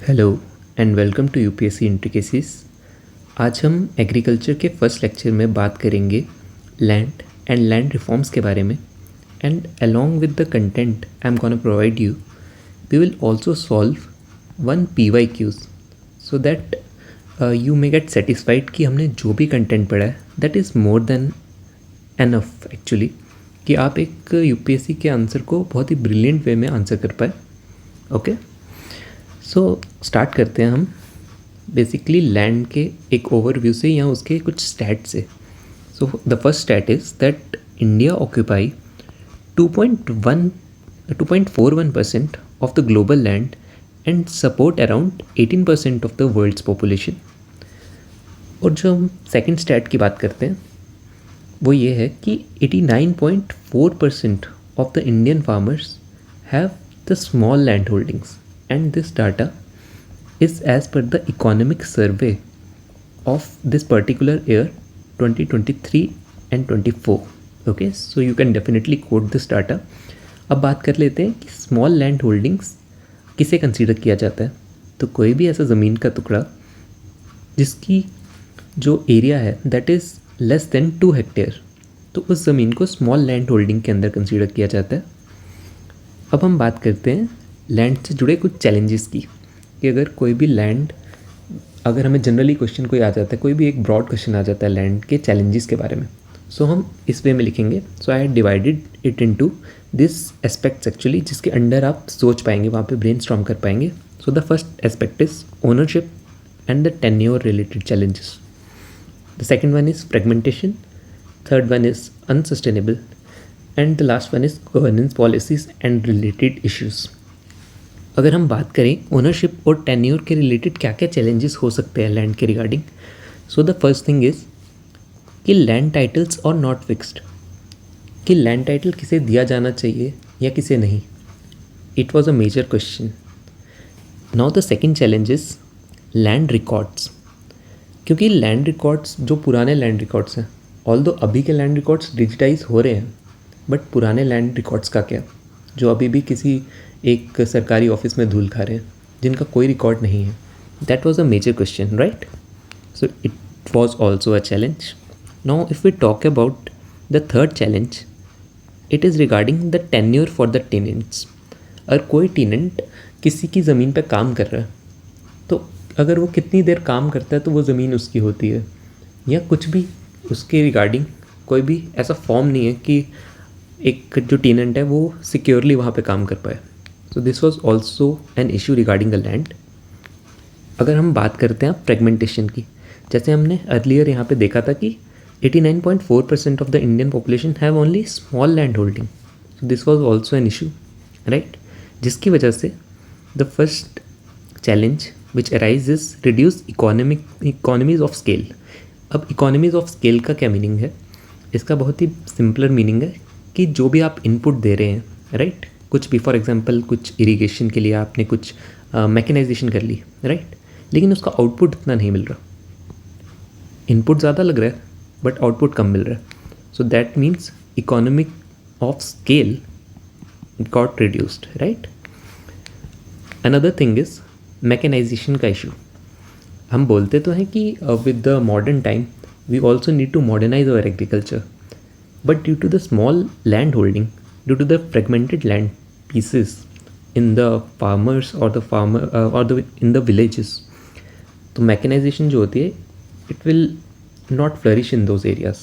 Hello and welcome to UPSC intricacies. आज हम agriculture के फर्स्ट लेक्चर में बात करेंगे लैंड एंड लैंड रिफॉर्म्स के बारे में। And along with the content I am gonna provide you, we will also solve one PYQs so that you may get satisfied कि हमने जो भी कंटेंट पढ़ा है that is more than enough actually, कि आप एक यूपीएससी के आंसर को बहुत ही ब्रिलियंट वे में आंसर कर पाए। ओके, सो स्टार्ट करते हैं हम बेसिकली लैंड के एक ओवरव्यू से या उसके कुछ स्टैट से। So the first stat is that India occupy 2.41% of the global land and support around 18% of the world's population. और जो हम सेकेंड स्टैट की बात करते हैं वो ये है कि 89.4% of the Indian farmers have the small land holdings and this data is as per the economic survey of this particular year 2023 and 24. Okay, so you can definitely quote this data. अब बात कर लेते हैं कि small land holdings किसे consider किया जाता है। तो कोई भी ऐसा ज़मीन का टुकड़ा जिसकी जो एरिया है that is less than 2 hectare, तो उस ज़मीन को स्मॉल लैंड होल्डिंग के अंदर कंसीडर किया जाता है। अब हम बात करते हैं लैंड से जुड़े कुछ चैलेंजेस की, कि अगर कोई भी लैंड, अगर हमें जनरली क्वेश्चन कोई आ जाता है, कोई भी एक ब्रॉड क्वेश्चन आ जाता है लैंड के चैलेंजेस के बारे में, सो हम इस वे में लिखेंगे। So I have divided it into this aspects actually, जिसके अंडर आप सोच पाएंगे, वहाँ पे ब्रेनस्टॉर्म कर पाएंगे। So the first aspect is ownership and the tenure related challenges. The second one is fragmentation, third one is unsustainable and the last one is governance policies and related issues. अगर हम बात करें ownership और tenure के related क्या क्या challenges हो सकते हैं लैंड के regarding, so the first thing is कि लैंड टाइटल्स और नॉट फिक्स्ड, कि लैंड टाइटल किसे दिया जाना चाहिए या किसे नहीं। It was a major question. Now the second challenge is land records, क्योंकि लैंड रिकॉर्ड्स जो पुराने लैंड रिकॉर्ड्स हैं, ऑल्दो अभी के लैंड रिकॉर्ड्स डिजिटाइज हो रहे हैं, बट पुराने लैंड रिकॉर्ड्स का क्या, जो अभी भी किसी एक सरकारी ऑफिस में धूल खा रहे हैं, जिनका कोई रिकॉर्ड नहीं है। That was a major question, right? So it was also a challenge. Now if we talk about the third challenge, it is regarding the tenure for the tenants. अगर कोई टेनेंट किसी की ज़मीन पर काम कर रहा है, तो अगर वो कितनी देर काम करता है तो वो ज़मीन उसकी होती है, या कुछ भी उसके रिगार्डिंग कोई भी ऐसा फॉर्म नहीं है कि एक जो टेनेंट है वो सिक्योरली वहाँ पे काम कर पाए। सो this was also an issue regarding the land. अगर हम बात करते हैं फ्रेगमेंटेशन की, जैसे हमने अर्लियर यहाँ पे देखा था कि 89.4% of the Indian population have only small land holding. So this was also an issue, right? जिसकी वजह से the first challenge which arise is reduce economies of scale. अब इकोनॉमीज ऑफ स्केल का क्या मीनिंग है? इसका बहुत ही सिंपलर मीनिंग है कि जो भी आप इनपुट दे रहे हैं, राइट, कुछ भी, फॉर एग्जांपल कुछ इरिगेशन के लिए आपने कुछ मैकेनाइजेशन कर ली, राइट, लेकिन उसका आउटपुट इतना नहीं मिल रहा। इनपुट ज़्यादा लग रहा है बट आउटपुट कम मिल रहा है। So that means economic of scale got reduced, right? Another thing is mechanization का इशू। हम बोलते तो हैं कि with the modern time we also need to modernize our agriculture, but due to the small land holding, due to the fragmented land pieces in the farmers or in the villages, तो mechanization जो होती है it will not flourish in those areas.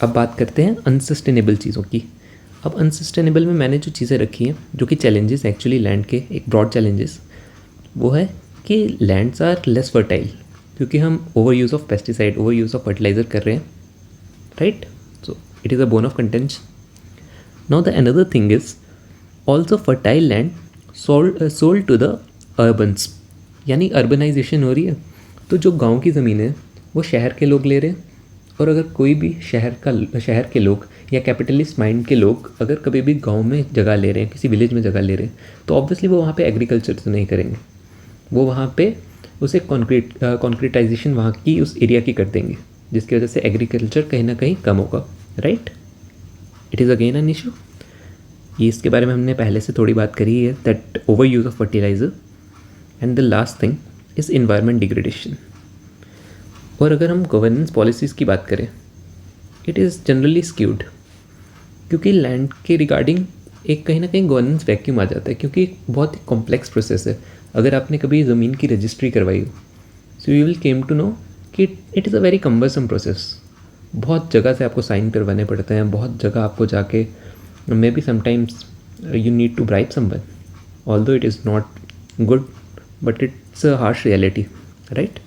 अब बात करते हैं unsustainable चीज़ों की। अब अनसस्टेनेबल में मैंने जो चीज़ें रखी हैं, जो कि चैलेंजेस एक्चुअली लैंड के एक ब्रॉड चैलेंजेस, वो है कि लैंड्स आर लेस फर्टाइल, क्योंकि हम over use of pesticide, over use of fertiliser कर रहे हैं, right? It is a bone of contention. Now the another thing is also fertile land sold to the urbans, यानी urbanisation हो रही है, तो जो गांव की ज़मीन है वो शहर के लोग ले रहे हैं। और अगर कोई भी शहर के लोग या कैपिटलिस्ट माइंड के लोग अगर कभी भी गांव में जगह ले रहे हैं, किसी विलेज में जगह ले रहे हैं, तो ऑब्वियसली वो वहाँ पे एग्रीकल्चर तो नहीं करेंगे, वो वहाँ पे उसे कॉन्क्रीटाइजेशन वहाँ की उस एरिया की कर देंगे, जिसकी वजह से एग्रीकल्चर कहीं ना कहीं कम होगा, right? It is again an issue. ये इसके बारे में हमने पहले से थोड़ी बात करी है, that over use of fertiliser and the last thing is environment degradation. और अगर हम गवर्नेंस पॉलिसीज़ की बात करें, इट इज़ जनरली स्क्यूड, क्योंकि लैंड के रिगार्डिंग एक कहीं ना कहीं गवर्नेंस वैक्यूम आ जाता है, क्योंकि एक बहुत ही कॉम्प्लेक्स प्रोसेस है। अगर आपने कभी ज़मीन की रजिस्ट्री करवाई हो, so you will came to know कि it is a very cumbersome process. बहुत जगह से आपको साइन करवाने पड़ते हैं, बहुत जगह आपको जाके, maybe sometimes you need to bribe someone, although it is not good, but it's a harsh reality, right?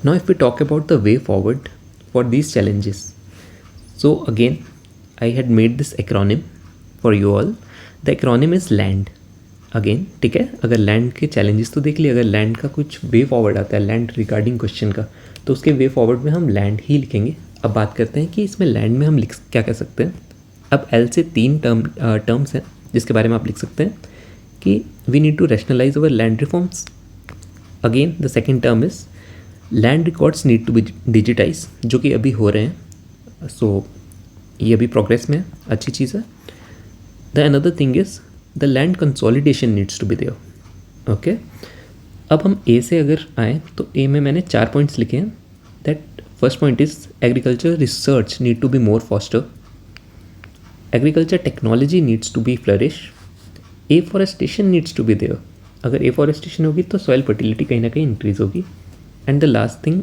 Now if we talk about the way forward for these challenges, so again I had made this acronym for you all. The acronym is LAND. Again ठीक है, अगर land के challenges तो देख लिए, अगर land का कुछ वे फॉरवर्ड आता है लैंड रिगार्डिंग क्वेश्चन का, तो उसके वे फॉरवर्ड में हम लैंड ही लिखेंगे। अब बात करते हैं कि इसमें लैंड में हम लिख क्या कह सकते हैं। अब एल से 3 टर्म्स हैं जिसके बारे में आप लिख सकते हैं कि we need to rationalize our land reforms. Again the second term is land records need to be digitize, जो कि अभी हो रहे हैं। सो ये अभी प्रोग्रेस में है, अच्छी चीज़ है। The another thing is the land consolidation needs to be there. Okay, अब हम ए से अगर आएँ तो ए में मैंने 4 पॉइंट्स लिखे हैं। That first point is agriculture research need to be more foster, agriculture technology needs to be flourish, afforestation needs to be there. अगर एफॉरेस्टेशन होगी तो सॉइल फर्टिलिटी कहीं ना कहीं इंक्रीज होगी। And the last thing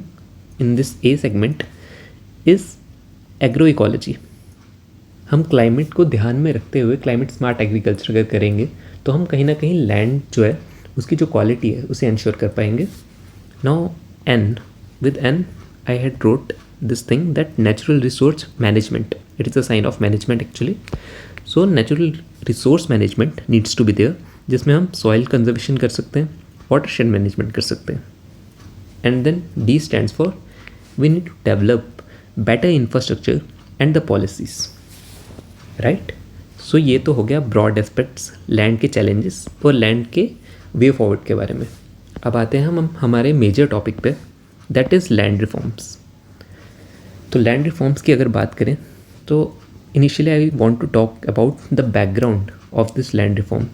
in this A segment is agroecology. हम climate को ध्यान में रखते हुए क्लाइमेट स्मार्ट एग्रीकल्चर अगर करेंगे तो हम कहीं ना कहीं लैंड जो है उसकी जो क्वालिटी है उसे इंश्योर कर पाएंगे। Now an, with an I had wrote this thing that natural resource management, it is a sign of management actually. So natural resource management needs to be there, जिसमें हम सॉइल कंजर्वेशन कर सकते हैं, watershed management कर सकते हैं। And then D stands for we need to develop better infrastructure and the policies, right? So ये तो हो गया broad aspects लैंड के challenges और लैंड के way forward के बारे में। अब आते हैं हम हमारे मेजर टॉपिक पे, that is land reforms। तो लैंड रिफॉर्म्स की अगर बात करें तो initially I want to talk about the background of this land reform,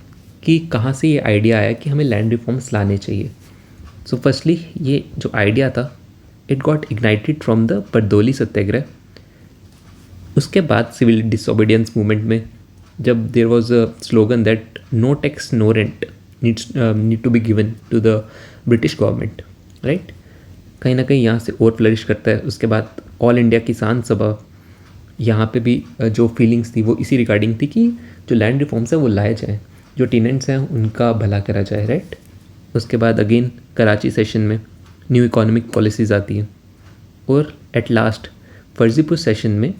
कि कहाँ से ये आइडिया आया कि हमें लैंड रिफॉर्म्स लाने चाहिए। सो फर्स्टली ये जो आइडिया था it got ignited from the Bardoli Satyagraha. उसके बाद सिविल डिसओबीडियंस मूवमेंट में जब there was a slogan that no tax no rent need to be given to the British government, right, कहीं ना कहीं यहाँ से और फ्लरिश करता है। उसके बाद ऑल इंडिया किसान सभा, यहाँ पे भी जो फीलिंग्स थी वो इसी रिगार्डिंग थी कि जो लैंड रिफॉर्म्स है वो लाए जाएँ, जो टेनेंट्स हैं उनका भला करा जाए, राइट। उसके बाद अगेन कराची सेशन में न्यू इकोनॉमिक पॉलिसीज़ आती हैं और एट लास्ट फर्जीपुर सेशन में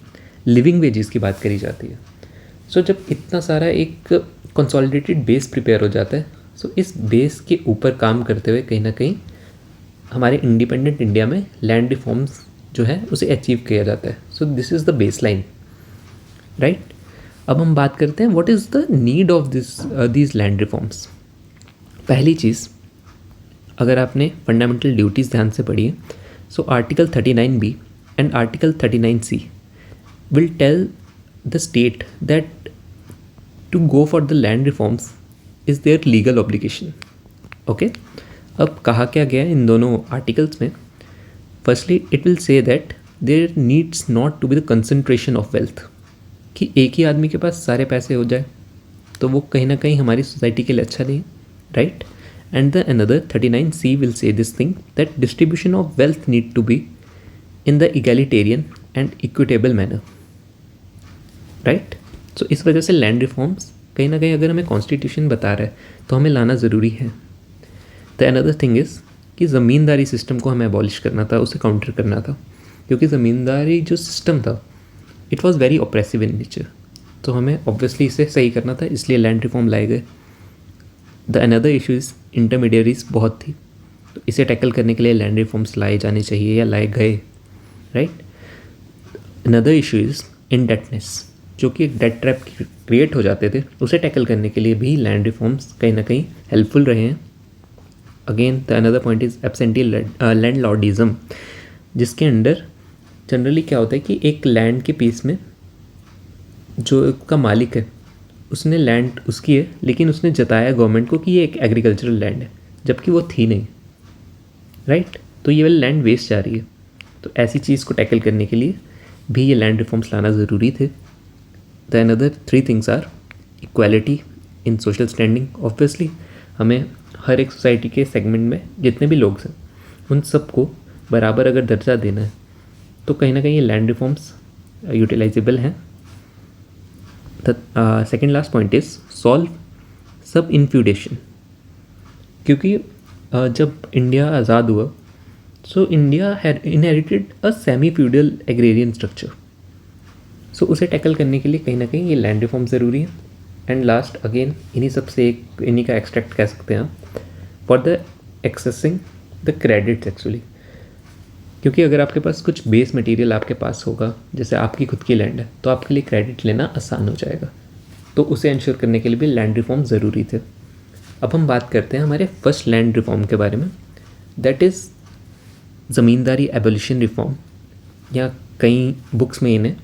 लिविंग वेजेस की बात करी जाती है। सो जब इतना सारा एक कंसोलिडेटेड बेस प्रिपेयर हो जाता है, सो इस बेस के ऊपर काम करते हुए कहीं ना कहीं हमारे इंडिपेंडेंट इंडिया में लैंड रिफॉर्म्स जो है उसे अचीव किया जाता है। So this is the base line, right. अब हम बात करते हैं what is the need of these land reforms. पहली चीज़, अगर आपने फंडामेंटल ड्यूटीज़ ध्यान से पढ़ी है, so article 39B and article 39C will tell the state that to go for the land reforms is there legal obligation. Okay, अब कहा क्या गया है इन दोनों आर्टिकल्स में। Firstly it will say that there needs not to be the concentration of wealth, कि एक ही आदमी के पास सारे पैसे हो जाए तो वो कहीं ना कहीं हमारी सोसाइटी के लिए अच्छा नहीं, right. And the another 39C will say this thing that distribution of wealth need to be in the egalitarian and equitable manner, right? So इस वजह से लैंड रिफॉर्म्स कहीं ना कहीं अगर हमें कॉन्स्टिट्यूशन बता रहा है तो हमें लाना ज़रूरी है। द अनदर थिंग इज़ कि ज़मींदारी सिस्टम को हमें अबॉलिश करना था, उसे काउंटर करना था, क्योंकि ज़मींदारी जो सिस्टम था it was very oppressive in nature. तो हमें ऑब्वियसली इसे सही करना था, इसलिए लैंड रिफॉर्म लाए गए। The another issue is intermediaries बहुत थी, तो इसे टैकल करने के लिए लैंड रिफॉर्म्स लाए जाने चाहिए या लाए गए, right. Another issue is indebtedness, जो कि एक डेट ट्रैप क्रिएट हो जाते थे, उसे टैकल करने के लिए भी लैंड रिफॉर्म्स कहीं ना कहीं हेल्पफुल रहे हैं। Again the another point is absentee landlordism, जिसके अंडर जनरली क्या होता है कि एक लैंड के पीस में जो का मालिक है उसने लैंड उसकी है, लेकिन उसने जताया गवर्नमेंट को कि ये एक एग्रीकल्चरल लैंड है, जबकि वो थी नहीं, राइट। तो ये वाली लैंड वेस्ट जा रही है। तो ऐसी चीज़ को टैकल करने के लिए भी ये लैंड रिफॉर्म्स लाना ज़रूरी थे। The another 3 things are equality in social standing. Obviously हमें हर एक सोसाइटी के सेगमेंट में जितने भी लोग हैं उन सबको बराबर अगर दर्जा देना है तो कहीं ना कहीं ये लैंड रिफॉर्म्स यूटिलाइजेबल हैं। The second last point is solve subinfeudation. क्योंकि जब इंडिया आज़ाद हुआ, so India had inherited a semi feudal agrarian structure. So उसे टैकल करने के लिए कहीं ना कहीं ये लैंड रिफॉर्म ज़रूरी है। एंड लास्ट अगेन इन्हीं सब से एक इन्हीं का एक्सट्रैक्ट कह सकते हैं for the accessing the credits actually. क्योंकि अगर आपके पास कुछ बेस मटेरियल आपके पास होगा, जैसे आपकी खुद की लैंड है, तो आपके लिए क्रेडिट लेना आसान हो जाएगा। तो उसे इंश्योर करने के लिए भी लैंड रिफॉर्म ज़रूरी थे। अब हम बात करते हैं हमारे फर्स्ट लैंड रिफॉर्म के बारे में, दैट इज़ ज़मींदारी एबोलिशन रिफॉर्म, या कई बुक्स में इन्हें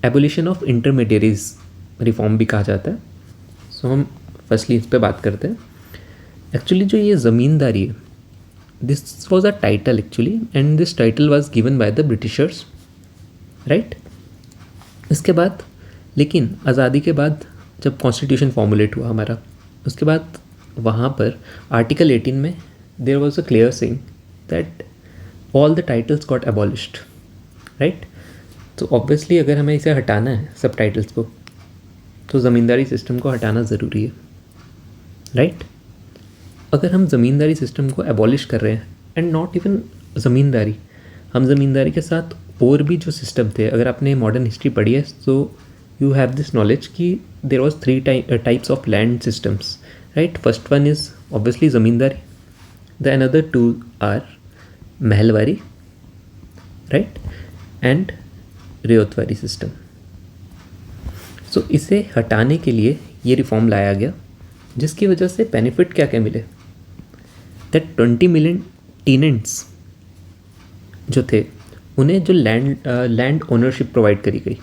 एबोलिशन ऑफ इंटरमीडियरीज रिफॉर्म भी कहा जाता है। सो हम फर्स्टली इस पर बात करते हैं। एक्चुअली जो ये ज़मींदारी है, this was a title actually, and this title was given by the Britishers, right. इसके बाद लेकिन आज़ादी के बाद जब कॉन्स्टिट्यूशन फॉर्मुलेट हुआ हमारा, उसके बाद वहाँ पर आर्टिकल 18 में there was a clear saying that all the titles got abolished, right. तो ऑब्वियसली अगर हमें इसे हटाना है सब टाइटल्स को, तो ज़मींदारी सिस्टम को हटाना ज़रूरी है, राइट। अगर हम ज़मींदारी सिस्टम को एबॉलिश कर रहे हैं, एंड नॉट इवन ज़मींदारी, हम ज़मींदारी के साथ और भी जो सिस्टम थे, अगर आपने मॉडर्न हिस्ट्री पढ़ी है तो यू हैव दिस नॉलेज कि there was 3 types of land systems, right. First one is obviously zamindari, the another 2 are mahalwari, right, and ryotwari system. So इसे हटाने के लिए ये रिफॉर्म लाया गया, जिसकी वजह से बेनिफिट क्या क्या मिले, दैट 20 मिलियन टेनेंट्स जो थे उन्हें जो लैंड ओनरशिप प्रोवाइड करी गई,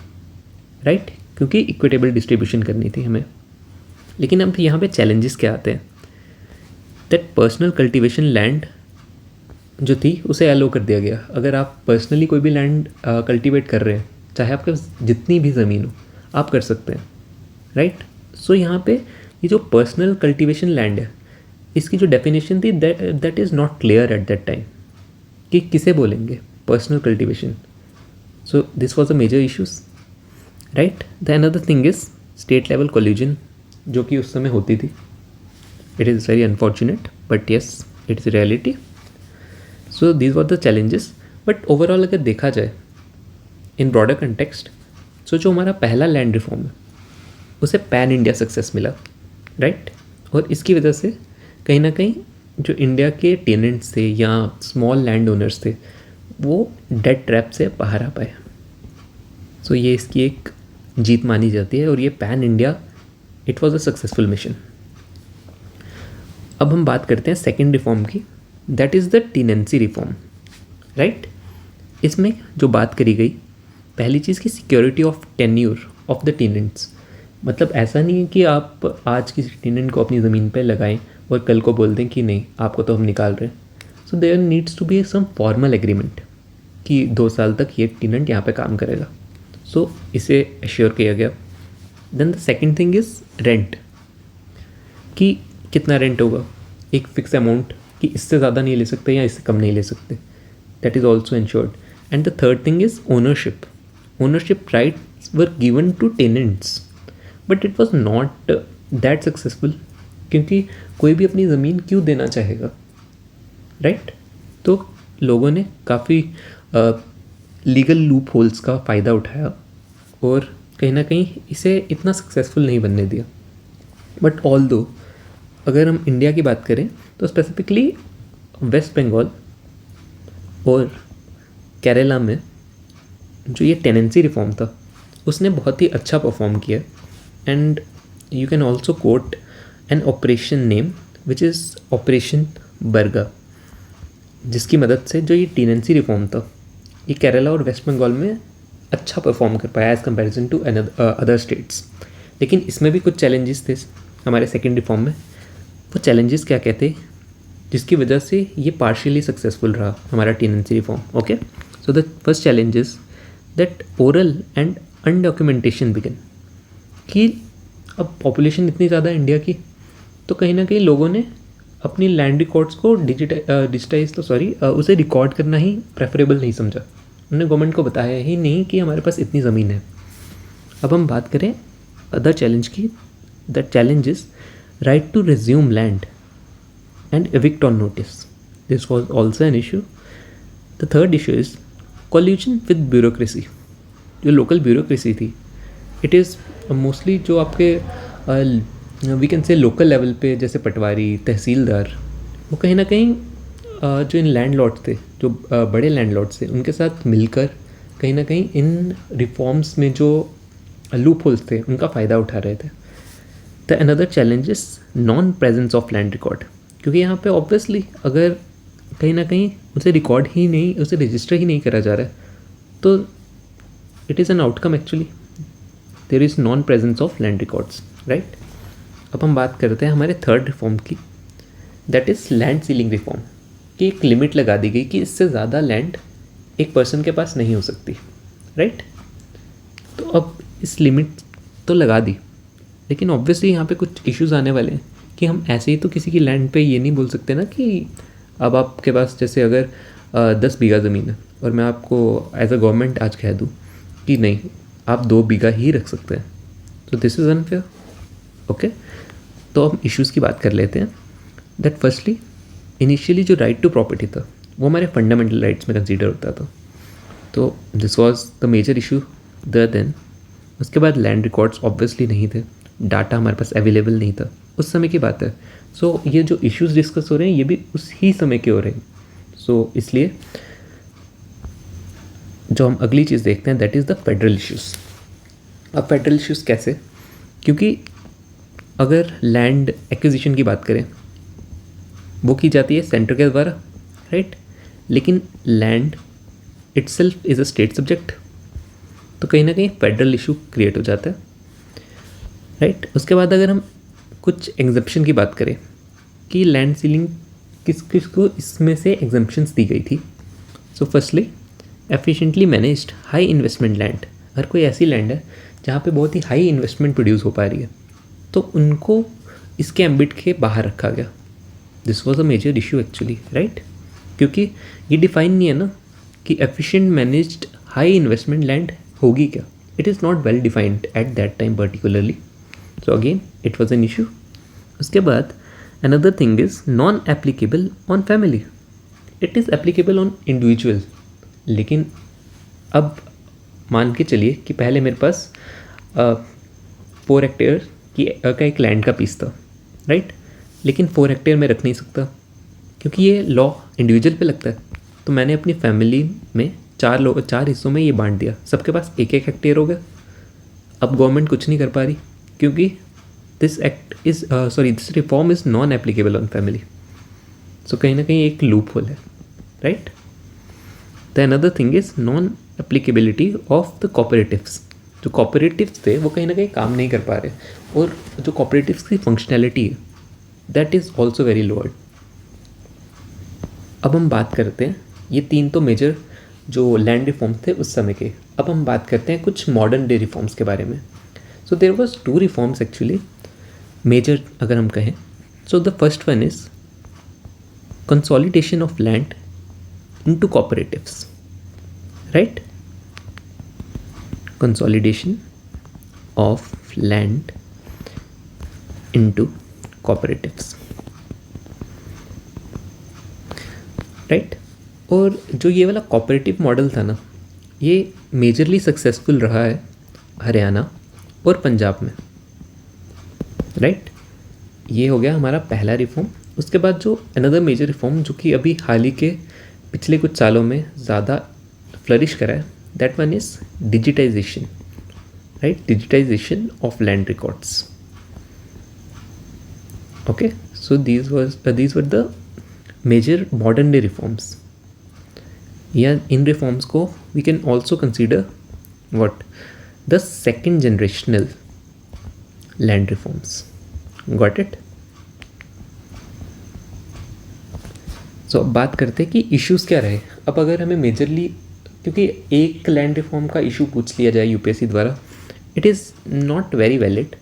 राइट, क्योंकि इक्विटेबल डिस्ट्रीब्यूशन करनी थी हमें। लेकिन अब यहाँ पे चैलेंजेस क्या आते हैं, दैट पर्सनल कल्टीवेशन लैंड जो थी उसे अलो कर दिया गया। अगर आप पर्सनली कोई भी लैंड कल्टीवेट कर रहे हैं, चाहे आपके पास जितनी भी ज़मीन हो, आप कर सकते हैं, राइट। सो यहाँ पे ये जो पर्सनल कल्टीवेशन लैंड है, इसकी जो डेफिनेशन थी that is not clear at that time कि किसे बोलेंगे personal cultivation. So this was a major issues, right. The another thing is state level collusion जो कि उस समय होती थी। It is very unfortunate but yes it is reality. So these were the challenges, but overall अगर देखा जाए in broader context, सो जो हमारा पहला लैंड रिफॉर्म है उसे पैन इंडिया सक्सेस मिला, राइट। और इसकी वजह से कहीं ना कहीं जो इंडिया के टेनेंट्स थे या स्मॉल लैंड ओनर्स थे वो डेट ट्रैप से बाहर आ पाए। सो ये इसकी एक जीत मानी जाती है, और ये pan India it was a successful mission. अब हम बात करते हैं सेकेंड रिफॉर्म की, that is the tenancy reform, right. इसमें जो बात करी गई, पहली चीज़ की security of tenure of the tenants. मतलब ऐसा नहीं है कि आप आज किसी टेनेंट को अपनी ज़मीन पे लगाएं और कल को बोल दें कि नहीं आपको तो हम निकाल रहे हैं। So there needs to be some formal agreement कि 2 साल तक ये टेनेंट यहाँ पे काम करेगा। सो इसे एश्योर किया गया। Then the second thing is rent, कि कितना रेंट होगा, एक फिक्स अमाउंट कि इससे ज़्यादा नहीं ले सकते या इससे कम नहीं ले सकते, that is also ensured. And the third thing is ownership. Ownership rights were given to tenants, but it was not that successful, क्योंकि कोई भी अपनी ज़मीन क्यों देना चाहेगा, राइट। तो लोगों ने काफ़ी लीगल लूप होल्स का फ़ायदा उठाया और कहीं ना कहीं इसे इतना सक्सेसफुल नहीं बनने दिया। बट ऑल दो अगर हम इंडिया की बात करें तो स्पेसिफिकली वेस्ट बंगाल और केरला में जो ये टेनेंसी रिफॉर्म था उसने बहुत ही अच्छा परफॉर्म किया। And you can also quote an operation name which is operation Barga, जिसकी मदद से जो ये टेनेंसी रिफॉर्म था ये केरला और वेस्ट बंगाल में अच्छा परफॉर्म कर पाया as comparison to other states. लेकिन इसमें भी कुछ चैलेंजेस थे हमारे सेकेंड रिफॉर्म में। वो चैलेंजेस क्या कहते जिसकी वजह से ये पार्शियली सक्सेसफुल रहा हमारा tenancy reform. Okay, so the first challenge is that oral and undocumentation begin, कि अब पॉपुलेशन इतनी ज़्यादा इंडिया की, तो कहीं ना कहीं लोगों ने अपनी लैंड रिकॉर्ड्स को डिजिटाइज उसे रिकॉर्ड करना ही प्रेफरेबल नहीं समझा। उन्होंने गवर्नमेंट को बताया ही नहीं कि हमारे पास इतनी ज़मीन है। अब हम बात करें अदर चैलेंज की, that challenge is right to resume land and evict on notice. This was also an issue. The third issue is collusion with bureaucracy. जो local bureaucracy थी, it is mostly जो आपके we can say local level पे, जैसे पटवारी, तहसीलदार, वो कहीं ना कहीं जो इन लैंडलॉर्ड्स थे, जो बड़े लैंडलॉर्ड्स थे, उनके साथ मिलकर कहीं ना कहीं इन रिफॉर्म्स में जो लूप होल्स थे उनका फ़ायदा उठा रहे थे। The another challenge is non presence of land record, क्योंकि यहाँ पे ऑब्वियसली अगर कहीं ना कहीं उसे रिकॉर्ड ही नहीं, उसे रजिस्टर ही नहीं करा जा रहा है, तो it is an outcome actually, there is non presence of land records, right. अब हम बात करते हैं हमारे थर्ड रिफॉर्म की, that is land ceiling reform, कि एक लिमिट लगा दी गई कि इससे ज़्यादा लैंड एक पर्सन के पास नहीं हो सकती, राइट। तो अब इस लिमिट तो लगा दी, लेकिन ऑब्वियसली यहाँ पे कुछ इश्यूज़ आने वाले हैं कि हम ऐसे ही तो किसी की लैंड पे ये नहीं बोल सकते ना कि अब आपके पास जैसे अगर 10 बीघा ज़मीन है और मैं आपको एज अ गवर्नमेंट आज कह दूँ कि नहीं आप 2 बीघा ही रख सकते हैं, तो दिस इज़ अनफेयर। ओके, तो हम इश्यूज़ की बात कर लेते हैं। दैट फर्स्टली इनिशियली जो राइट टू प्रॉपर्टी था वो हमारे फंडामेंटल राइट्स में कंसीडर होता था, तो this was the major issue then. उसके बाद लैंड रिकॉर्ड्स ऑब्वियसली नहीं थे, डाटा हमारे पास अवेलेबल नहीं था, उस समय की बात है। सो ये जो इश्यूज डिस्कस हो रहे हैं ये भी उस ही समय के हो रहे हैं। सो इसलिए जो हम अगली चीज़ देखते हैं that is the federal issues. अब फेडरल इश्यूज़ कैसे, क्योंकि अगर लैंड एक्विजिशन की बात करें वो की जाती है सेंटर के द्वारा, राइट, लेकिन land itself is a state subject, तो कहीं ना कहीं फेडरल इशू क्रिएट हो जाता है, राइट। उसके बाद अगर हम कुछ एग्जम्पशन की बात करें कि लैंड सीलिंग किस किस को इसमें से एग्जम्पशंस दी गई थी। So firstly efficiently managed high investment land, अगर कोई ऐसी लैंड है जहाँ पे बहुत ही हाई इन्वेस्टमेंट प्रोड्यूस हो पा रही है तो उनको इसके एम्बिट के बाहर रखा गया। This was a major issue actually, right, क्योंकि ये डिफाइन नहीं है ना कि efficient managed high investment land होगी क्या, it is not well defined at that time particularly, so again it was an issue. उसके बाद another thing is non applicable on family, it is applicable on individual, लेकिन अब मान के चलिए कि पहले मेरे पास 4 हेक्टेयर का एक लैंड का पीस था, राइट, लेकिन 4 हेक्टेयर में रख नहीं सकता क्योंकि ये लॉ इंडिविजुअल पे लगता है। तो मैंने अपनी फैमिली में 4 हिस्सों में ये बांट दिया, सबके पास 1-1 हेक्टेयर हो गया। अब गवर्नमेंट कुछ नहीं कर पा रही क्योंकि this reform is non applicable on family, so कहीं ना कहीं एक लूप होल है, right. The another thing is non applicability of the cooperatives, जो कोऑपरेटिव्स थे वो कहीं ना कहीं काम नहीं कर पा रहे, और जो कोऑपरेटिव्स की फंक्शनैलिटी है that is also very lowered. अब हम बात करते हैं, ये 3 तो मेजर जो लैंड रिफॉर्म्स थे उस समय के। अब हम बात करते हैं कुछ मॉडर्न डे रिफॉर्म्स के बारे में। So there was 2 reforms actually major अगर हम कहें। So the first one is consolidation of land into cooperatives, right, consolidation of land into cooperatives, right. और जो ये वाला कोऑपरेटिव मॉडल था ना, ये मेजरली सक्सेसफुल रहा है हरियाणा और पंजाब में, राइट। ये हो गया हमारा पहला रिफॉर्म। उसके बाद जो अनदर मेजर रिफॉर्म जो कि अभी हाल ही के पिछले कुछ सालों में ज़्यादा फ्लरिश करा है, that one is digitization, right, digitization of land records. Okay, so these were the major modern day reforms. Yeah, in reforms को we can also consider what the second generational land reforms. Got it? So अब बात करते हैं कि issues क्या रहे. अब अगर हमें मेजरली, क्योंकि एक लैंड रिफॉर्म का इशू पूछ लिया जाए यूपीएससी द्वारा, it is not very valid.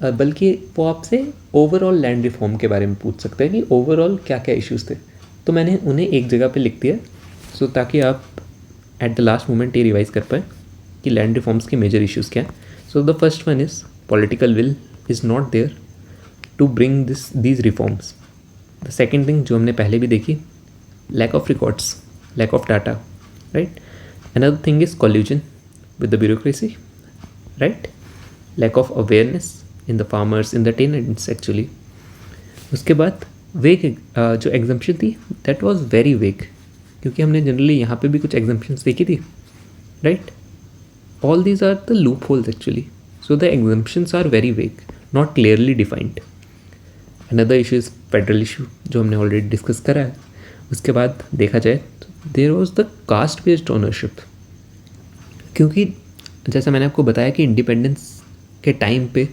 बल्कि वो आपसे ओवरऑल लैंड रिफॉर्म के बारे में पूछ सकते हैं कि ओवरऑल क्या क्या इश्यूज़ थे. तो मैंने उन्हें एक जगह पे लिख दिया, सो ताकि आप एट द लास्ट मोमेंट ये रिवाइज कर पाए कि लैंड रिफॉर्म्स के मेजर इश्यूज़ क्या हैं. So the first one is political will is not there to bring these reforms. The second thing जो हमने पहले भी देखी, lack of records, lack of data, right. Another thing is collusion with the bureaucracy, right. Lack of awareness in the farmers, in the tenants actually. उसके बाद वेग जो exemption थी, दैट वाज वेरी वेग, क्योंकि हमने जनरली यहाँ पे भी कुछ एग्जम्पशंस देखी थी, right. All these are the loopholes actually. So the exemptions are very vague, not clearly defined. Another issue is federal issue, जो हमने ऑलरेडी डिस्कस करा है. उसके बाद देखा जाए तो there was the caste based ownership, क्योंकि जैसा मैंने आपको बताया कि इंडिपेंडेंस के टाइम पे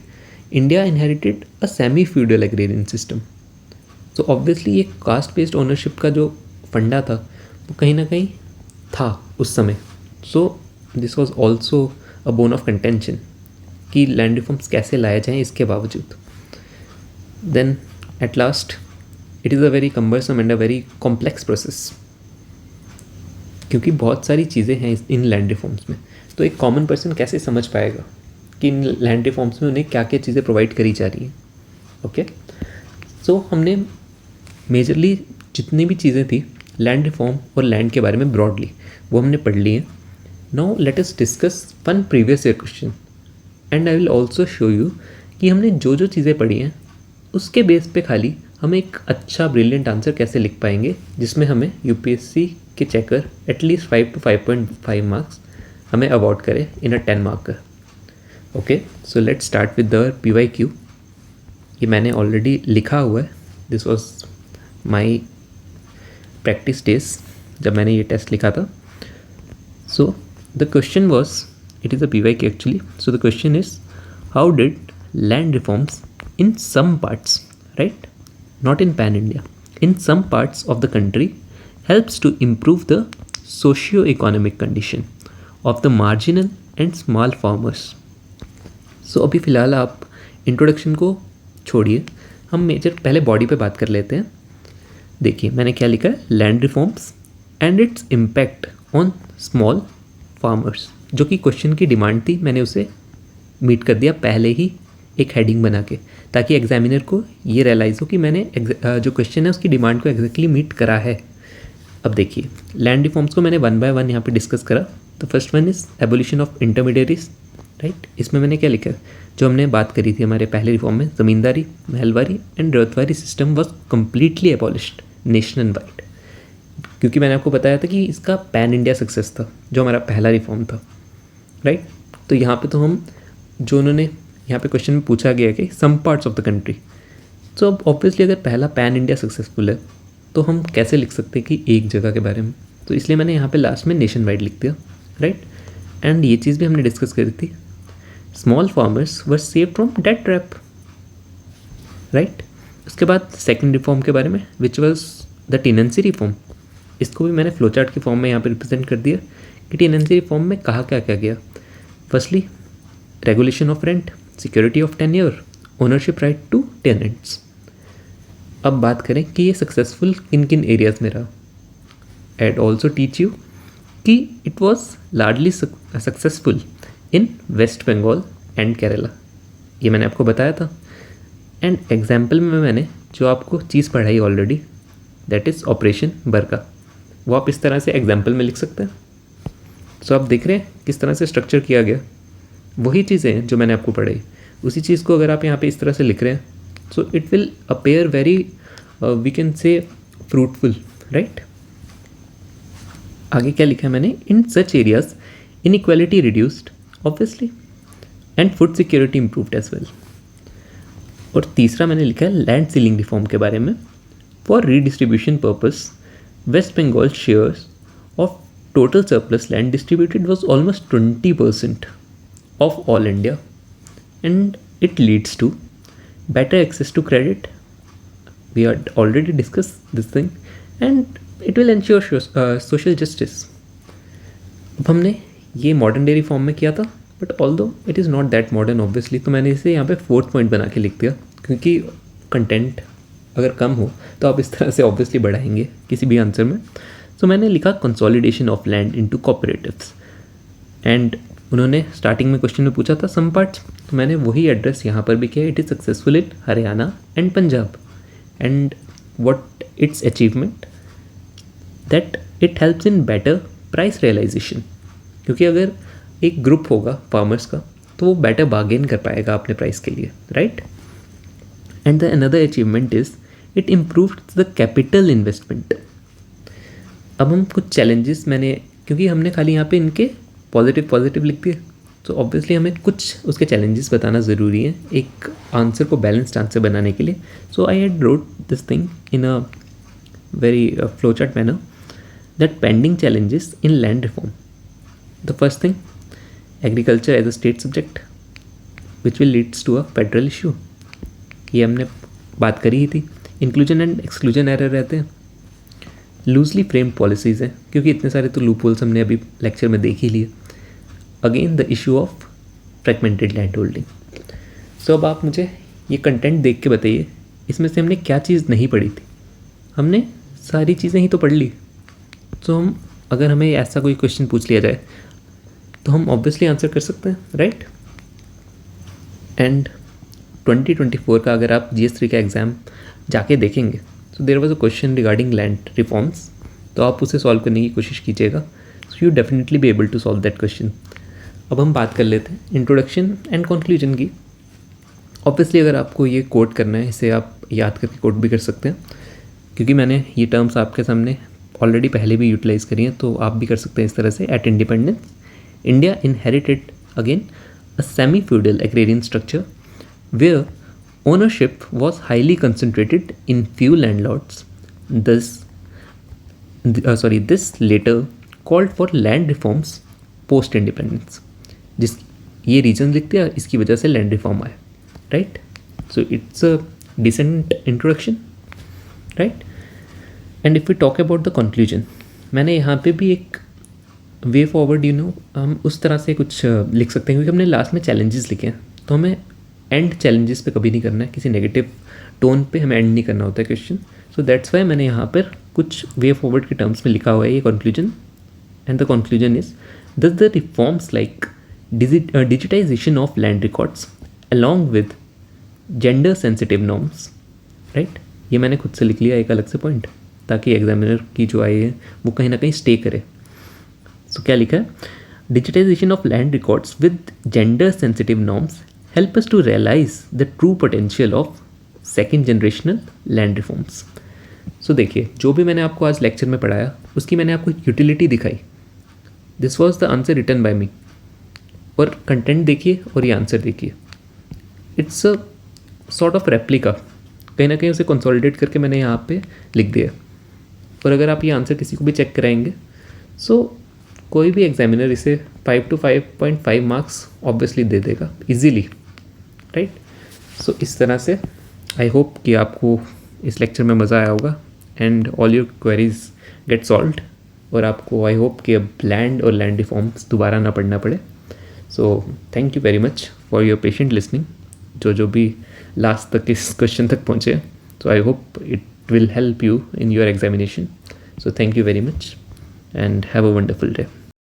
India inherited a semi feudal agrarian system. So obviously ये कास्ट बेस्ड ओनरशिप का जो फंडा था वो कहीं ना कहीं था उस समय. So this was also a bone of contention कि लैंड रिफॉर्म्स कैसे लाए जाएँ इसके बावजूद. Then at last it is a very cumbersome and a very complex process, क्योंकि बहुत सारी चीज़ें हैं इन लैंड रिफॉर्म्स में. तो एक कॉमन पर्सन कैसे समझ पाएगा कि इन लैंड रिफॉर्म्स में उन्हें क्या क्या चीज़ें प्रोवाइड करी जा रही हैं. ओके, सो हमने मेजरली जितनी भी चीज़ें थी लैंड रिफॉर्म और लैंड के बारे में ब्रॉडली वो हमने पढ़ ली हैं. Now let us discuss one previous year question and I will also show you कि हमने जो जो चीज़ें पढ़ी हैं उसके बेस पे खाली हम एक अच्छा ब्रिलियंट आंसर कैसे लिख पाएंगे जिसमें हमें यूपीएससी के चेकर एटलीस्ट 5 to 5.5 मार्क्स हमें अवॉर्ड करे इन अ 10 marker. Okay, so let's start with the PYQ. ये मैंने ऑलरेडी लिखा हुआ है. This was my practice days जब मैंने ये टेस्ट लिखा था. So the question was, it is a PYQ actually. So the question is how did land reforms in some parts, right, not in pan India, in some parts of the country helps to improve the socio-economic condition of the marginal and small farmers. So अभी फ़िलहाल आप introduction को छोड़िए, हम major पहले body पे बात कर लेते हैं. देखिए मैंने क्या लिखा है, land reforms and its impact on small farmers, जो कि क्वेश्चन की डिमांड थी. मैंने उसे मीट कर दिया पहले ही एक हेडिंग बना के, ताकि एग्जामिनर को ये रियलाइज़ हो कि मैंने जो क्वेश्चन है उसकी डिमांड को एग्जैक्टली मीट करा है. अब देखिए लैंड रिफॉर्म्स को मैंने 1 by 1 यहाँ पे डिस्कस करा. तो first one is abolition of intermediaries, right. इसमें मैंने क्या लिखा है, जो हमने बात करी थी हमारे पहले रिफॉर्म में, zamindari, mahalwari and ryotwari system was completely abolished nationwide. क्योंकि मैंने आपको बताया था कि इसका पैन इंडिया सक्सेस था जो हमारा पहला रिफॉर्म था, राइट. तो यहाँ पे तो हम जो उन्होंने यहाँ पे क्वेश्चन में पूछा गया कि some parts of the country. तो अब ऑब्वियसली अगर पहला पैन इंडिया सक्सेसफुल है तो हम कैसे लिख सकते हैं कि एक जगह के बारे में. तो इसलिए मैंने यहाँ पे लास्ट में नेशन वाइड लिख दिया, राइट. एंड ये चीज़ भी हमने डिस्कस करी थी, small farmers were save from debt trap, right. उसके बाद सेकेंड रिफॉर्म के बारे में which was the tenancy reform. इसको भी मैंने फ्लो चार्ट के फॉर्म में यहाँ पे रिप्रेजेंट कर दिया कि टेनेंसी रिफॉर्म में कहा क्या क्या गया. Firstly regulation of rent, security of tenure, ownership right to tenants. अब बात करें कि ये सक्सेसफुल किन किन एरियाज़ में रहा. एड ऑल्सो टीच यू कि it was largely successful in West Bengal and Kerala. ये मैंने आपको बताया था. एंड एग्जाम्पल में मैंने जो आपको चीज़ पढ़ाई ऑलरेडी, दैट इज़ ऑपरेशन बरका, वो आप इस तरह से एग्जाम्पल में लिख सकते हैं. सो आप देख रहे हैं किस तरह से स्ट्रक्चर किया गया. वही चीज़ें हैं जो मैंने आपको पढ़ाई, उसी चीज़ को अगर आप यहाँ पे इस तरह से लिख रहे हैं, so it will appear very we can say fruitful, right. आगे क्या लिखा है मैंने, in such areas inequality reduced obviously and food security improved as well. और तीसरा मैंने लिखा है लैंड सीलिंग रिफॉर्म के बारे में. For redistribution purpose West Bengal shares of total surplus land distributed was almost 20% of all India, and it leads to better access to credit. We had already discussed this thing, and it will ensure social justice. अब हमने ये modern day reform में किया था, but although it is not that modern obviously, तो मैंने इसे यहाँ पे 4th पॉइंट बना के लिख दिया, क्योंकि कंटेंट अगर कम हो तो आप इस तरह से ऑब्वियसली बढ़ाएंगे किसी भी आंसर में. सो मैंने लिखा consolidation of land into cooperatives, and उन्होंने स्टार्टिंग में क्वेश्चन में पूछा था सम पार्ट्स, तो मैंने वही एड्रेस यहाँ पर भी किया. It is successful in Haryana and Punjab, and what its achievement that it helps in better price realization, क्योंकि अगर एक ग्रुप होगा फार्मर्स का तो वो बेटर बार्गेन कर पाएगा अपने प्राइस के लिए, right. And the another achievement is it improved the capital investment. अब हम कुछ चैलेंजेस मैंने, क्योंकि हमने खाली यहाँ पे इनके पॉजिटिव लिख दिए, तो ऑब्वियसली हमें कुछ उसके चैलेंजेस बताना ज़रूरी है एक आंसर को बैलेंस्ड आंसर बनाने के लिए. So I had wrote this thing in a very flow chart manner that pending challenges in land reform. The first thing, agriculture as a state subject which will leads to a federal issue. ये हमने बात करी ही थी. Inclusion and exclusion error रहते हैं. Loosely framed policies हैं, क्योंकि इतने सारे तो लूप होल्स हमने अभी लेक्चर में देख ही लिए. Again the issue of fragmented land holding. So अब आप मुझे ये कंटेंट देख के बताइए, इसमें से हमने क्या चीज़ नहीं पढ़ी थी. हमने सारी चीज़ें ही तो पढ़ ली. तो हम, अगर हमें ऐसा कोई क्वेश्चन पूछ लिया जाए तो हम ऑब्वियसली आंसर कर सकते हैं, राइट. एंड 2024 का अगर आप GS3 का एग्ज़ाम जाके देखेंगे तो there was a question regarding land reforms, तो आप उसे सॉल्व करने की कोशिश कीजिएगा. So you definitely be able to solve that question. अब हम बात कर लेते हैं इंट्रोडक्शन एंड कंक्लूजन की. ऑब्वियसली अगर आपको ये कोट करना है, इसे आप याद करके कोट भी कर सकते हैं, क्योंकि मैंने ये टर्म्स आपके सामने ऑलरेडी पहले भी यूटिलाइज़ करी हैं, तो आप भी कर सकते हैं इस तरह से. At independence India inherited again a semi feudal agrarian structure where ownership was highly concentrated in few landlords. This later called for land reforms post independence. जिस ये रीजन लिखते हैं, इसकी वजह से लैंड रिफॉर्म आया, right. So it's a decent introduction, right. And if we talk about the conclusion, मैंने यहाँ पे भी एक वे फॉरवर्ड हम उस तरह से कुछ लिख सकते हैं, क्योंकि हमने लास्ट में चैलेंजेस लिखे हैं, तो हमें एंड चैलेंजेस पे कभी नहीं करना है, किसी नेगेटिव टोन पे हमें एंड नहीं करना होता है क्वेश्चन. सो दैट्स वाई मैंने यहाँ पर कुछ वे फॉरवर्ड के टर्म्स में लिखा हुआ है ये conclusion. And the conclusion is thus the reforms like digitization of land records along with gender sensitive norms, right. ये मैंने खुद से लिख लिया एक अलग से पॉइंट, ताकि एग्जामिनर की जो आई है वो कहीं ना कहीं स्टे करे. सो क्या लिखा है, digitization of land records with gender sensitive norms help us to realize the true potential of second generational land reforms. So देखिए, जो भी मैंने आपको आज लेक्चर में पढ़ाया उसकी मैंने आपको यूटिलिटी दिखाई. This was the answer written by me. और कंटेंट देखिए और ये आंसर देखिए, it's a sort of replica. कहीं ना कहीं उसे कंसोलिडेट करके मैंने यहाँ पे लिख दिया. और अगर आप ये आंसर किसी को भी चेक कराएंगे, सो कोई भी एग्जामिनर इसे 5 to 5.5 मार्क्स ऑब्वियसली दे देगा इजीली, राइट. सो इस तरह से आई होप कि आपको इस लेक्चर में मज़ा आया होगा and all your queries get solved, और आपको आई होप कि अब लैंड और लैंड रिफॉर्म्स दोबारा ना पढ़ना पड़े. So thank you very much for your patient listening. जो भी लास्ट तक इस क्वेश्चन तक पहुँचे, so I hope it will help you in your examination. So thank you very much and have a wonderful day.